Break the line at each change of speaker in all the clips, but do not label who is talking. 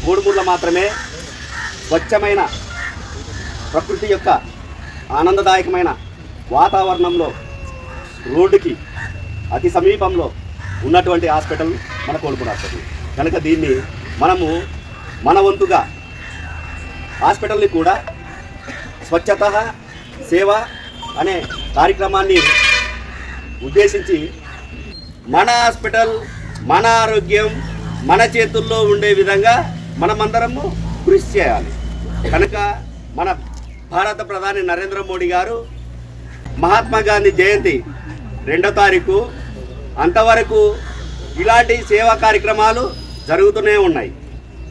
కోడుమూరులో మాత్రమే స్వచ్ఛమైన ప్రకృతి యొక్క ఆనందదాయకమైన వాతావరణంలో రోడ్డుకి అతి సమీపంలో ఉన్నటువంటి హాస్పిటల్ మన కోడుమూరు హాస్పిటల్. కనుక దీన్ని మనము మన వంతుగా హాస్పిటల్ని కూడా స్వచ్ఛత సేవ అనే కార్యక్రమాన్ని ఉద్దేశించి మన హాస్పిటల్ మన ఆరోగ్యం మన చేతుల్లో ఉండే విధంగా మనమందరము కృషి చేయాలి. కనుక మన భారత ప్రధాని నరేంద్ర మోడీ గారు మహాత్మా గాంధీ జయంతి 2వ తారీఖు అంతవరకు ఇలాంటి సేవా కార్యక్రమాలు జరుగుతూనే ఉన్నాయి.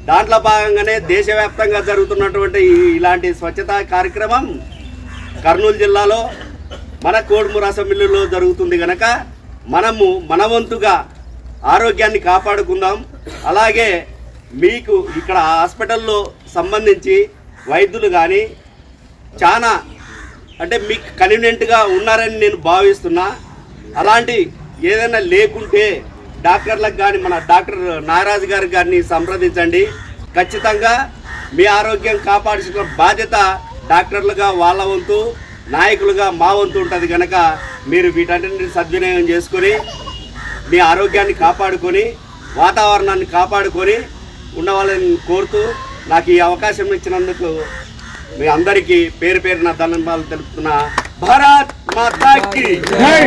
దాంట్లో భాగంగానే దేశవ్యాప్తంగా జరుగుతున్నటువంటి ఇలాంటి స్వచ్ఛతా కార్యక్రమం కర్నూలు జిల్లాలో మన కోడుమూరు అసెంబ్లీలో జరుగుతుంది. కనుక మనము మన వంతుగా ఆరోగ్యాన్ని కాపాడుకుందాం. అలాగే మీకు ఇక్కడ హాస్పిటల్లో సంబంధించి వైద్యులు కానీ చాలా అంటే మీకు కన్వీనియంట్గా ఉన్నారని నేను భావిస్తున్నా. అలాంటి ఏదైనా లేకుంటే డాక్టర్లకు కానీ మన డాక్టర్ నాగరాజు గారి గారిని సంప్రదించండి. ఖచ్చితంగా మీ ఆరోగ్యం కాపాడాల్సిన బాధ్యత డాక్టర్లుగా వాళ్ళ వంతు, నాయకులుగా మా వంతు ఉంటుంది. కనుక మీరు వీటన్నిటిని సద్వినియోగం చేసుకొని మీ ఆరోగ్యాన్ని కాపాడుకొని వాతావరణాన్ని కాపాడుకొని ఉండవాలని కోరుతూ నాకు ఈ అవకాశం ఇచ్చినందుకు మీ అందరికీ పేరు పేరున ధన్యవాదాలు తెలుపుతున్నా. భారత్ మాతా కీ జై.